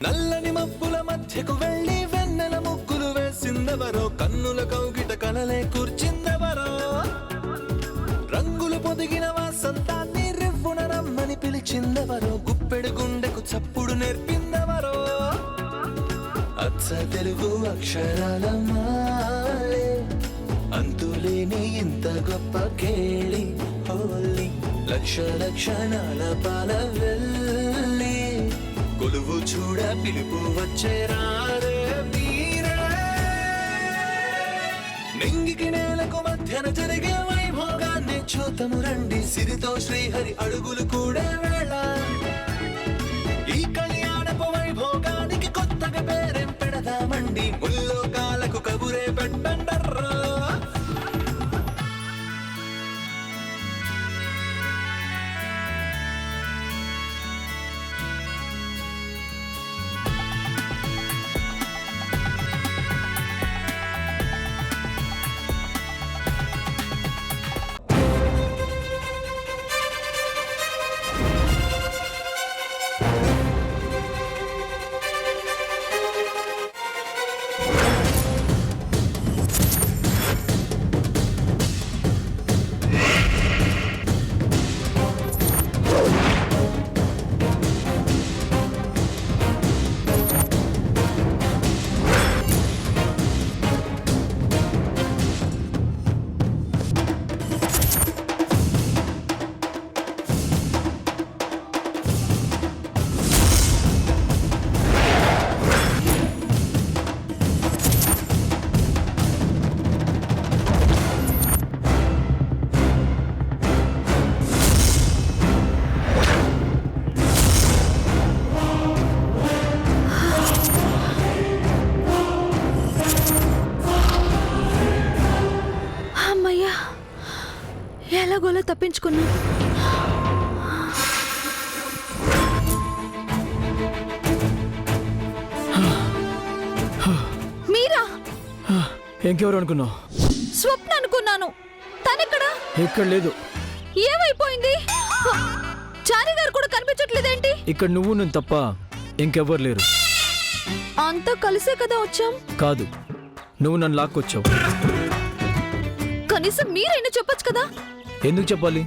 నల్లని మబ్బుల మధ్యకు వెళ్ళి వెన్నెల ముగ్గులు వేసిందెవరో, కన్నుల కౌగిట కలలే కూర్చిందెవరో, రంగులు పొదిగిన వాసంతాన్ని రివ్వున రమ్మని పిలిచిందెవరో, గుప్పెడు గుండెకు చప్పుడు నేర్పిందెవరో, అచ్చ తెలుగు అక్షరాల మాలే అంతులేని ఇంత గొప్ప కేళి హోలీ, లక్ష లక్షణాల పాల వెళ్ళి కొలువు చూడ పిలుపు వచ్చేరారే వీరే, నింగికి నేలకు మధ్యన జరిగే వైభోగాన్ని చూతము రండి, సిరితో శ్రీహరి అడుగులు కూడా వేళ, ఈ కళ్యాణపు వైభోగానికి కొత్తగా పేరేం పెడదామండి, ముల్లోకాలకు కబురే పెట్టండర్రా. ఎలాగోలా తప్పించుకున్నా. మీరా? ఇంకెవరు అనుకున్నావు? స్వప్న అనుకున్నాను. తనెక్కడా? ఇక్కడ లేదు. ఏమైపోయింది? చారి గారు కూడా కనిపించట్లేదేంటి? ఇక్కడ నువ్వు నేను తప్ప ఇంకెవ్వరు లేరు. అంతా కలిసే కదా వచ్చాం. కాదు, నువ్వు నన్ను లాక్కొచ్చావు. కనీసం మీరైనా చెప్పొచ్చు కదా. ఎందుకు చెప్పాలి?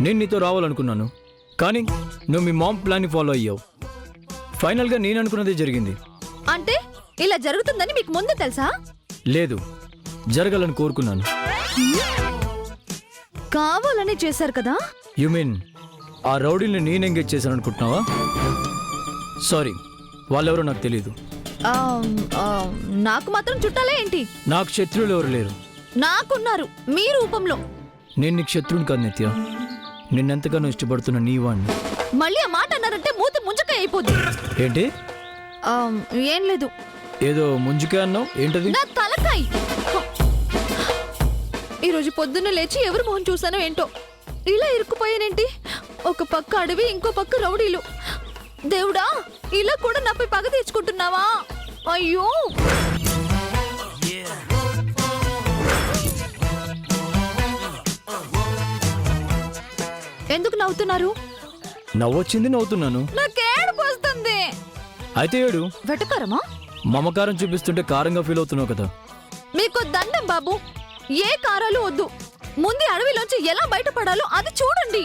నేను నీతో రావాలనుకున్నాను, కానీ నువ్వు మీ మామ్ ప్లాన్ని ఫాలో అయ్యావు. ఫైనల్గా నేను అనుకున్నదే జరిగింది. అంటే ఇలా జరుగుతుందని మీకు ముందే తెలుసా? లేదు, జరగాలని కోరుకున్నాను. కావాలని చేశారు కదా? యు మీన్ ఆ రౌడీని నేను ఎంగేజ్ చేశాను అనుకుంటున్నావా? సారీ, వాళ్ళెవరో నాకు తెలియదు. నాకు మాత్రం చుట్టాలే ఏంటి? నాకు శత్రువులు ఎవరు లేరు. నాకున్నారు, మీ రూపంలో. నేను నీకు శత్రువుని కాదు నిత్య, నిన్నెంతగానో ఇష్టపడుతున్న నీ వాణ్ణి. మళ్ళీ ఆ మాట అన్నారంటే మూతి ముంజకాయ అయిపోద్ది. ఏంటి? ఏం లేదు. ఏదో ముంజకాయ అన్నావు, ఏంటది? నా తలకాయ. ఈరోజు పొద్దున్న లేచి ఎవరు మొహం చూసానో ఏంటో ఇలా ఇరుక్కుపోయానేంటి. ఒక పక్క అడవి, ఇంకో పక్క రౌడీలు. దేవుడా, ఇలా కూడా నాపై పగ తీర్చుకుంటున్నావా? అయ్యో, ఎందుకు నవ్వుతున్నారు? నవ్వొచ్చింది, నవ్వుతున్నాను. నాకేడుపు వస్తుంది. అయితే ఏడు. వెటకారమా? మమకారం చూపిస్తుంటే కారంగా ఫీల్ అవుతున్నావు కదా. మీకు దండం బాబు, ఏ కారాలు వద్దు. ముందు అడవిలోంచి ఎలా బయటపడాలో అది చూడండి.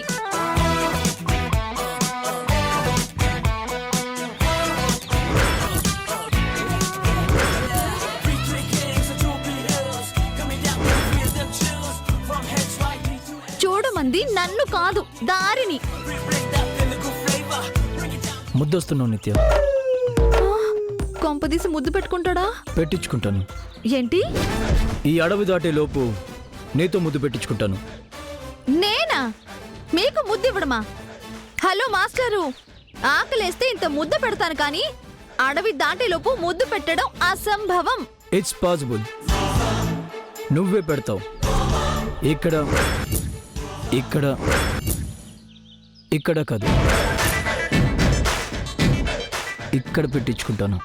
చూడమంది నన్ను కాదు, దారిని. ముద్దొస్తున్నావు నిత్య. కొంపదీసి ముద్దు పెట్టుకుంటాడా? పెట్టించుకుంటాను. ఏంటి? ఈ అడవి దాటే లోపు నీతో ముద్దు పెట్టించుకుంటాను. నేనా మీకు ముద్దు ఇవ్వడమా? హలో మాస్టరు, ఆకలేస్తే ఇంత ముద్దు పెడతాను, కానీ అడవి దాటేలోపు ముద్దు పెట్టడం అసంభవం. It's possible. నువ్వే పెడతావు. ఇక్కడ ఇక్కడ ఇక్కడ కాదు, ఇక్కడ పెట్టించుకుంటాను.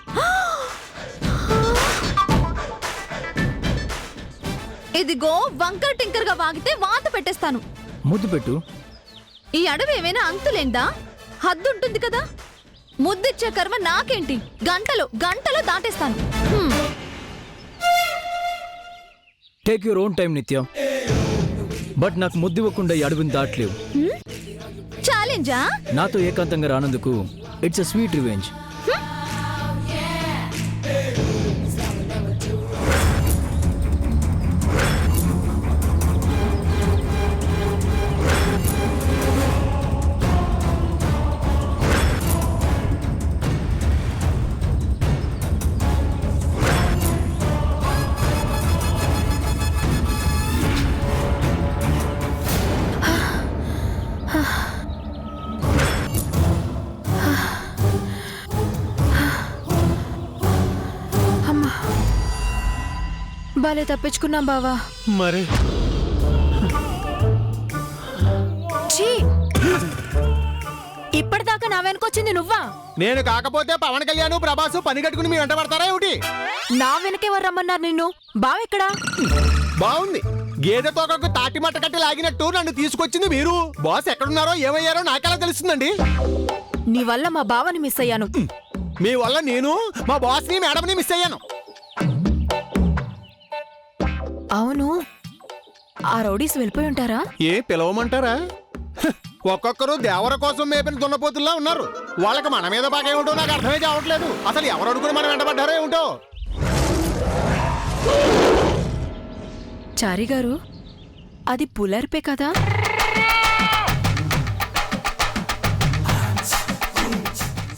ఇదిగో వంకర్ టింకర్ గా వాగితే వాత పెట్టేస్తాను. ముద్దు పెట్టు. ఈ అడవి ఏమైనా అంతులేందా? హద్దు ఉంటుంది కదా. ముద్దిచ్చే కర్మ నాకేంటి, గంటలు గంటలు దాటేస్తాను. హ్మ్. టేక్ యువర్ ఓన్ టైం నిత్య. బట్ నాకు ముద్దు ఇవ్వకుండా ఈ అడవిని దాటలేవు. ఛాలెంజా? నాతో ఏకాంతంగా రానందుకు ఇట్స్ అ స్వీట్ రివెంజ్. బాలే తప్పించుకున్నాం బావా. మరి ఛీ! ఇప్పటిదాకా నా వెనకొచ్చింది నువ్వా? నేను కాకపోతే పవన్ కళ్యాణ్ ప్రభాస్ పని కట్టుకుని మీ వెంట పడతారా ఏమిటి? నా వెనకెవరు రమ్మన్నారు నిన్ను? బావెక్కడా? బాగుంది. గేదె తోకకు తాటి మట్ట కట్టి లాగినట్టు నన్ను తీసుకొచ్చింది మీరు. బాస్ ఎక్కడున్నారో ఏమయ్యారో నాకెలా తెలుస్తుందండి? నీ వల్ల మా బావని మిస్ అయ్యాను. మీ వల్ల నేను మా బాస్ ని మేడంని మిస్ అయ్యాను. అవును, ఆ రౌడీస్ వెళ్ళిపోయి ఉంటారా? ఏ పిలవమంటారా? హ్, ఒక్కొక్కరు దేవర కోసం మేపిన దున్నపోతుల్లా ఉన్నారు. వాళ్ళకి మన మీద బాగా ఏమిటో నాకు అర్థమే కావట్లేదు. అసలు ఎవరు అనుకుని మనం వెంటబడ్డారో ఏమిటో. చారి గారు, అది పులర్పే కదా?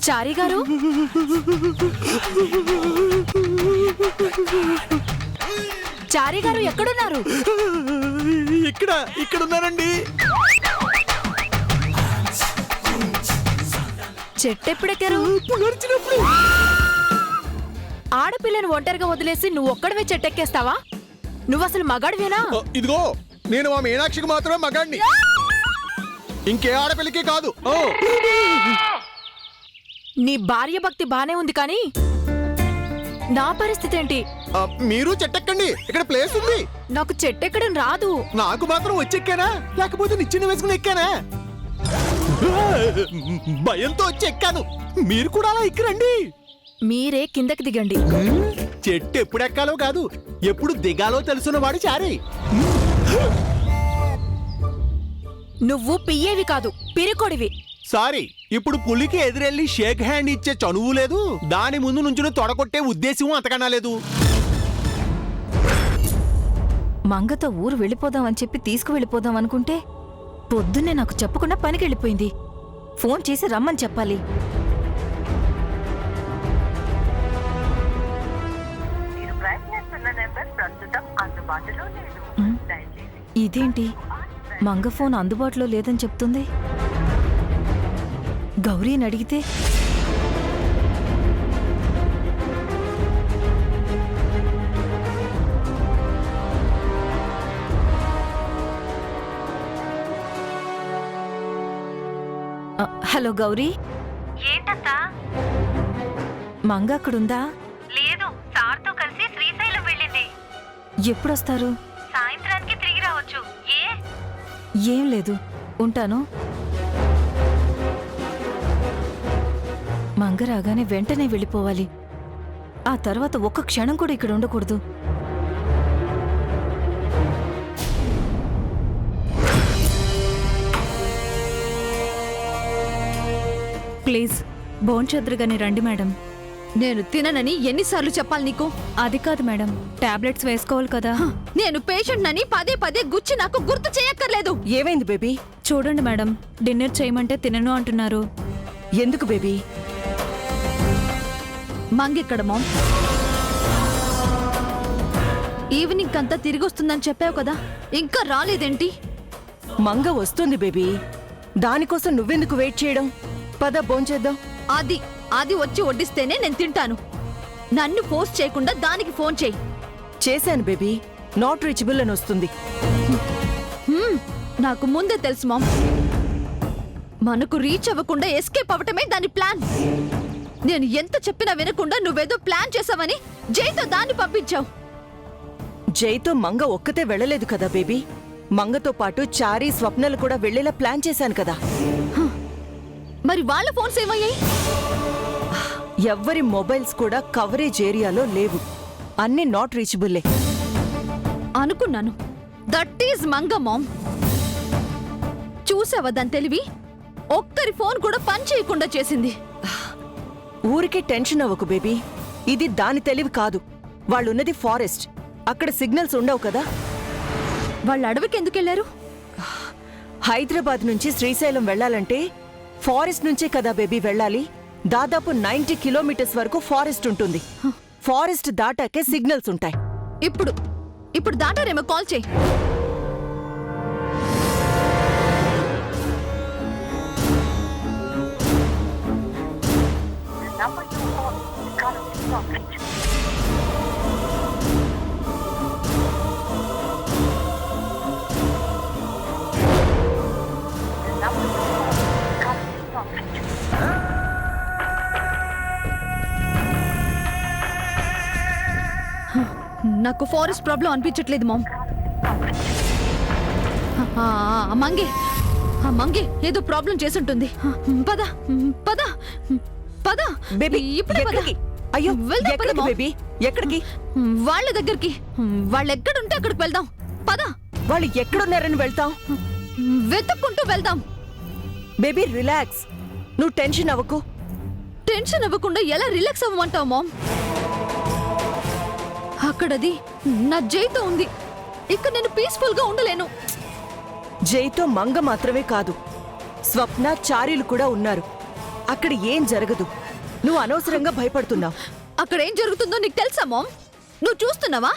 చారి గారు, చారి గారు ఎక్కడున్నారు? ఇక్కడ ఉన్నారండి. చెట్టెప్పుడెక్కారు? ఆడపిల్లను ఒంటరిగా వదిలేసి నువ్వు ఒక్కడవే చెట్టెక్కేస్తావా? నువ్వసలు మగాడివేనా? ఇదిగో నేను మా మీనాక్షికి మాత్రమే మగాడిని, ఇంకే ఆడపిల్లకి కాదు. నీ భార్య భక్తి బానే ఉంది కానీ నా పరిస్థితి ఏంటి? మీరు చెట్టెక్కండి, ఇక్కడ ప్లేస్ ఉంది. నాకు చెట్టెక్కడం రాదు. నాకు మాత్రం వచ్చెక్కానా, లేకపోతే నిచ్చెన వేసుకుని ఎక్కానా? భయంతో వచ్చి ఎక్కాను. మీరు కూడా అలా ఎక్కరండి. మీరే కిందకి దిగండి. చెట్టు ఎప్పుడు ఎక్కాలో కాదు, ఎప్పుడు దిగాలో తెలుసున్నవాడు చారి. నువ్వు పియ్యేవి కాదు, పిరికొడివి. సారీ, ఇప్పుడు పులికి ఎదురెళ్ళి షేక్ హ్యాండ్ ఇచ్చే చనువు లేదు, దాని ముందు నుంచి తొడగొట్టే ఉద్దేశం అంతకన్నా లేదు. మంగతో ఊరు వెళ్ళిపోదామని చెప్పి తీసుకువెళ్ళిపోదాం అనుకుంటే పొద్దున్నే నాకు చెప్పకుండా పనికి వెళ్ళిపోయింది. ఫోన్ చేసి రమ్మని చెప్పాలి. ఇదేంటి, మంగ ఫోన్ అందుబాటులో లేదని చెప్తుంది. గౌరీని అడిగితే హలో గౌరీ. ఏంటత్తా? మంగ అక్కడుందా? లేదు, సార్తో కలిసి శ్రీశైలం వెళ్ళింది. ఎప్పుడొస్తారు? సాయంత్రానికి తిరిగి రావచ్చు. ఏం లేదు, ఉంటాను. మంగ రాగానే వెంటనే వెళ్ళిపోవాలి. ఆ తర్వాత ఒక్క క్షణం కూడా ఇక్కడ ఉండకూడదు. ప్లీజ్ భోంచద్దురుగాని రండి మేడం. నేను తిననని ఎన్నిసార్లు చెప్పాలి నీకు? అది కాదు మేడం, టాబ్లెట్స్ వేసుకోవాలి కదా. నేను పేషెంట్ నని పదే పదే గుచ్చి నాకు గుర్తు చేయక్కర్లేదు. ఏమైంది బేబీ? చూడండి మేడం, డిన్నర్ చేయమంటే తినను అంటున్నారు. ఎందుకు బేబీ? మంగెక్కడ మామ్? ఈవినింగ్ అంతా తిరిగి వస్తుందని చెప్పావు కదా, ఇంకా రాలేదేంటి? మంగ వస్తుంది బేబీ, దానికోసం నువ్వెందుకు వెయిట్ చేయడం? పద భోంచేద్దాం. అది వచ్చి వడ్డిస్తేనే నేను తింటాను. నన్ను ఫోర్స్ చేయకుండా దానికి ఫోన్ చేయి. చేశాను బేబీ, నాట్ రీచబుల్ అని వస్తుంది. నాకు ముందే తెలుసు మామ్. మనకు రీచ్ అవ్వకుండా ఎస్కేప్ అవ్వటమే దాని ప్లాన్. నేను ఎంత చెప్పినా వినకుండా నువ్వేదో ప్లాన్ చేసావని జైతో దాన్ని పంపించావు. జైతో మంగ ఒక్కతే వెళ్ళలేదు కదా బేబీ, మంగతో పాటు చారీ స్వప్నలు కూడా వెళ్లేలా ప్లాన్ చేశాను కదా. మరి వాళ్ళ ఫోన్స్ ఏమయ్యాయి? ఎవ్వరి మొబైల్స్ కూడా కవరేజ్ ఏరియాలో లేవు. అన్ని నాట్ రీచబుల్లే. అనుకున్నాను. That is Manga mom. చూసావా దాని తెలివి? ఒక్కరి ఫోన్ కూడా పని చేయకుండా చేసింది. ఊరికే టెన్షన్ అవ్వకు బేబీ. ఇది దాని తెలివి కాదు. వాళ్ళున్నది ఫారెస్ట్. అక్కడ సిగ్నల్స్ ఉండవు కదా. వాళ్ళ అడవికి ఎందుకెళ్లారు? హైదరాబాద్ నుంచి శ్రీశైలం వెళ్ళాలంటే ఫారెస్ట్ నుంచే కదా బేబీ వెళ్ళాలి. దాదాపు 90 కిలోమీటర్స్ వరకు ఫారెస్ట్ ఉంటుంది. ఫారెస్ట్ దాటాకే సిగ్నల్స్ ఉంటాయి. ఇప్పుడు దాటారేమో, కాల్ చేయి. నాకు ఫారెస్ట్ ప్రాబ్లం అనిపించట్లేదు మామ్. మంగే ఏదో ప్రాబ్లం చేసుంటుంది. పద పద పద బేబీ ఇప్పుడే పద. ఎక్కడికి? అయ్యో వెళ్దాం పద ఎక్కడికి మామ్. బేబీ? ఎక్కడికి? వాళ్ళ దగ్గరికి. వాళ్ళు ఎక్కడుంటే అక్కడికి వెళ్దాం. పద. వాళ్ళు ఎక్కడున్నారని వెళ్తాం? వెతుక్కుంటూ వెళ్దాం. Baby relax. నువ్వు టెన్షన్ అవ్వకు. టెన్షన్ అవ్వకుండా ఎలా రిలాక్స్ అవ్వమంటావు మామ్? అక్కడది నా జైతో ఉంది. ఇక్కడ నేను పీస్ఫుల్ గా ఉండలేను. జైతో మంగ మాత్రమే కాదు, స్వప్న, చారీలు కూడా ఉన్నారు. అక్కడ ఏం జరగదు. నువ్వు అనవసరంగా భయపడుతున్నావు. అక్కడ ఏం జరుగుతుందో నీకు తెలుసా మామ్? నువ్వు చూస్తున్నావా?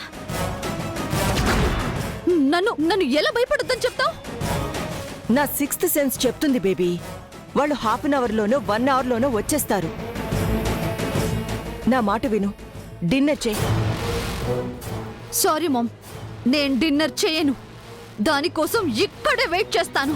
నన్ను ఎలా భయపడొద్దని చెప్తావు? నా 6th సెన్స్ చెప్తుంది బేబీ. వాళ్ళు ½ అన్ అవర్లోనో 1 అవర్లోనో వచ్చేస్తారు. నా మాట విను. డిన్నర్ చేయి. సారీ మామ్, నేను డిన్నర్ చేయను. దానికోసం ఇక్కడే వెయిట్ చేస్తాను.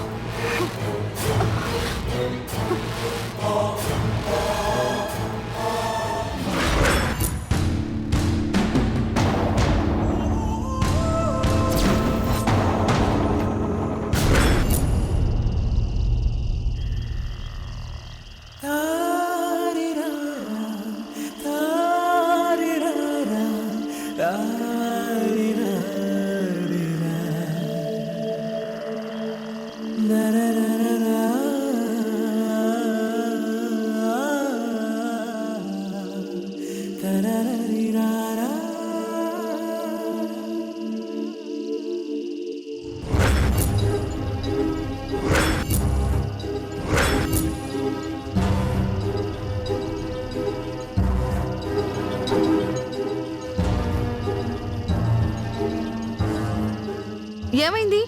ఏమైంది?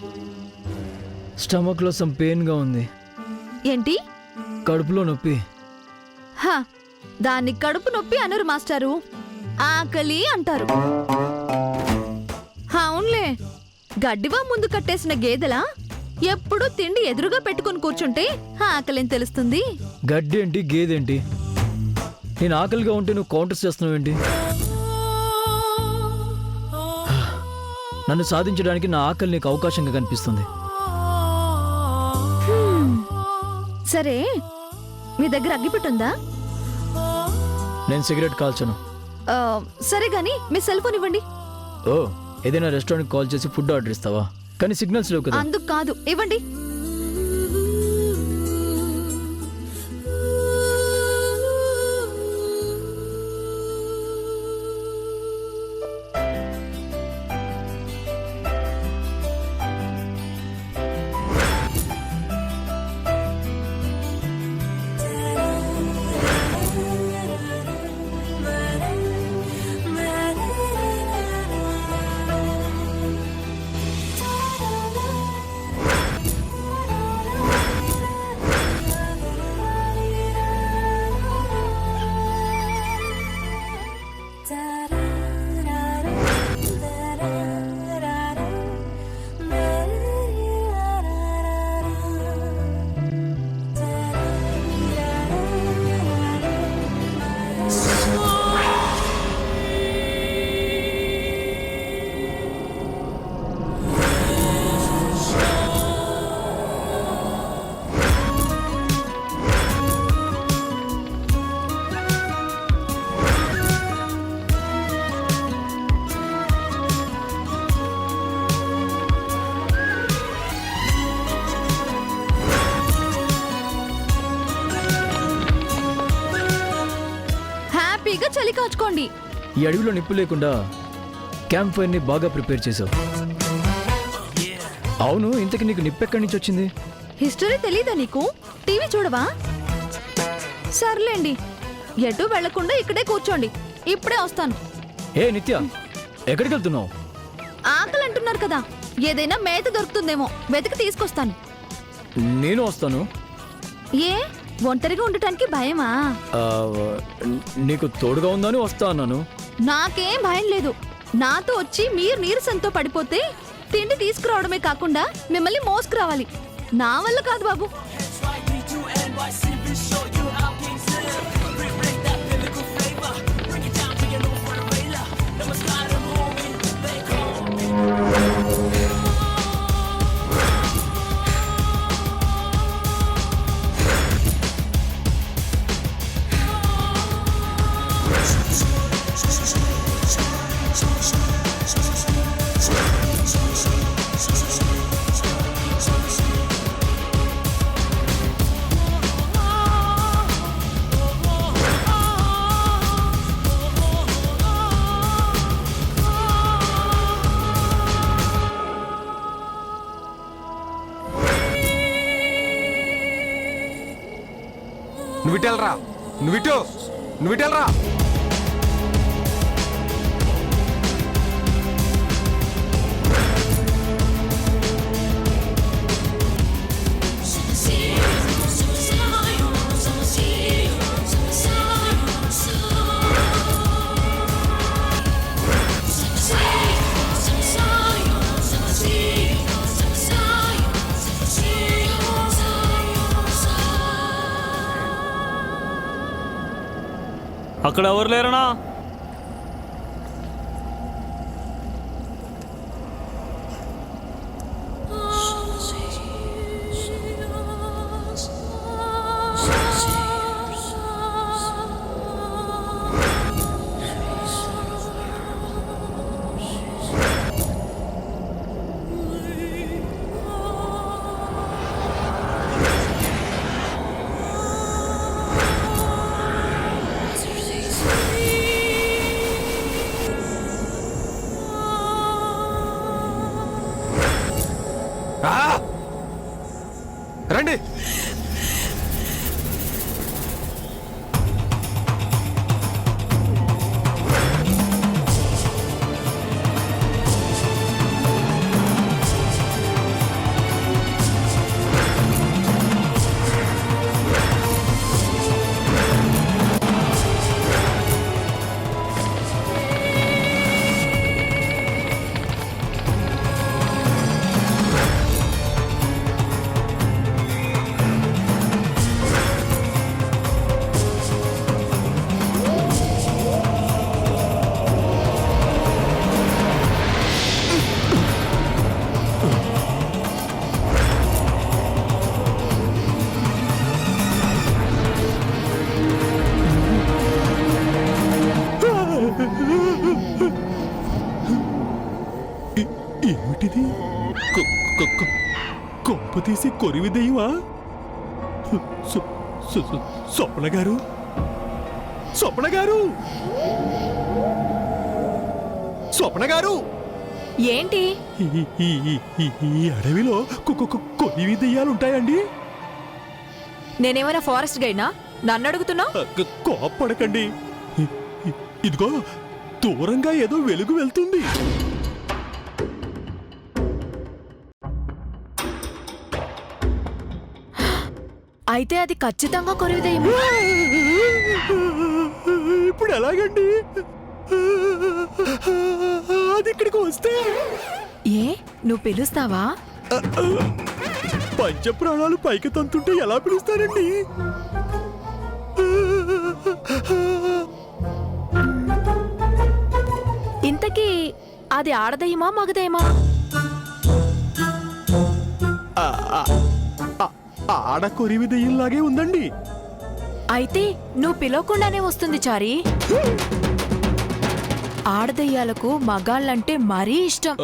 స్టమక్ లో సమ్ పెయిన్ గా ఉంది. ఏంటి? కడుపులో నొప్పి. దాన్ని కడుపు నొప్పి అనరు మాస్టారు, ఆకలి అంటారు. అవునులే, గడ్డివా ముందు కట్టేసిన గేదెలా ఎప్పుడు తిండి ఎదురుగా పెట్టుకుని కూర్చుంటే ఆకలిని తెలుస్తుంది. గడ్డి ఏంటి, గేదేంటి? నేను ఆకలిగా ఉంటే నువ్వు కౌంటర్స్ చేస్తున్నావేంటి? నన్ను సాధించడానికి నా ఆకలి నీకు అవకాశంగా కనిపిస్తుంది. సరే, మీ దగ్గర అగ్గిపెట్టుందా? నేను సిగరెట్ కాల్చను. సరే గాని మీ సెల్ ఫోన్ ఇవ్వండి. ఓ, ఏదైనా రెస్టారెంట్ కాల్ చేసి ఫుడ్ ఆర్డర్ ఇస్తావా? కానీ సిగ్నల్స్ లేవు కదా. అందుకు కాదు, ఇవ్వండి. చలి కాచుకోండి. ఈ అడవిలో నిప్పు లేకుండా క్యాంప్ ఫైర్ని బాగా ప్రిపేర్ చేసావు. అవును, ఇంతకి నీకు నిప్పు ఎక్కడి నుంచి వచ్చింది? హిస్టరీ తెలీదా నీకు? టీవీ చూడవా? సర్లేండి, ఎటు వెళ్లకుండా ఇక్కడే కూర్చోండి, ఇప్పుడే వస్తాను. ఏ నిత్య, ఎక్కడికి వెళ్తున్నావు? ఆకలి అంటున్నారు కదా, ఏదైనా మేత దొరుకుతుందేమో వెతికి తీసుకొస్తాను. నేను వస్తాను. ఏ ఒంటరిగా ఉండటానికి భయమా? ఆ, నీకు తోడుగా ఉందని వస్తా అన్నాను. నాకేం భయం లేదు. నాతో వచ్చి మీరు నీరసంతో పడిపోతే తిండి తీసుకురావడమే కాకుండా మిమ్మల్ని మోసుకురావాలి. నా వల్ల కాదు బాబు. నువ్విటెల్రా, నువ్విటెల్రా. అక్కడ ఎవరు లేరనా? రండి. ఏమిటిది? కొంప తీసి కొరివి దెయ్యమా? స్వప్న గారు, స్వప్న గారు, స్వప్న గారు, ఏంటి? ఈ అడవిలో కొరివి దెయ్యాలుంటాయండి? నేనేమైనా ఫారెస్ట్ గైడ్నా? నన్ను అడుగుతున్నా? కోప్పడకండి. ఇదిగో దూరంగా ఏదో వెలుగు వెళ్తుంది. అయితే అది ఖచ్చితంగా కొరివిదయ్యం. ఇప్పుడు ఎలాగండి? అది ఇక్కడికి వస్తే ఏ నువ్వు పిలుస్తావా? పంచ ప్రాణాలు పైకి తంతుంటే ఎలా పిలుస్తారండి? ఇంతకీ అది ఆడదయ్యమా మగదయ్యమా? ఆడ కొరివి దెయ్యంలాగే ఉందండి. అయితే నువ్వు పిలవకుండానే వస్తుంది చారి. ఆడదయ్యాలకు మగాళ్ళంటే మరీ ఇష్టం.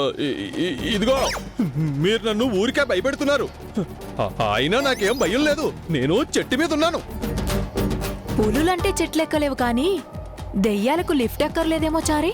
ఇదిగో మీరు నన్ను ఊరికే భయపెడుతున్నారు. అయినా నాకేం భయం లేదు. నేను చెట్టు మీద ఉన్నాను. పులులంటే చెట్లెక్కలేవు కాని దెయ్యాలకు లిఫ్ట్ ఎక్కర్లేదేమో చారి.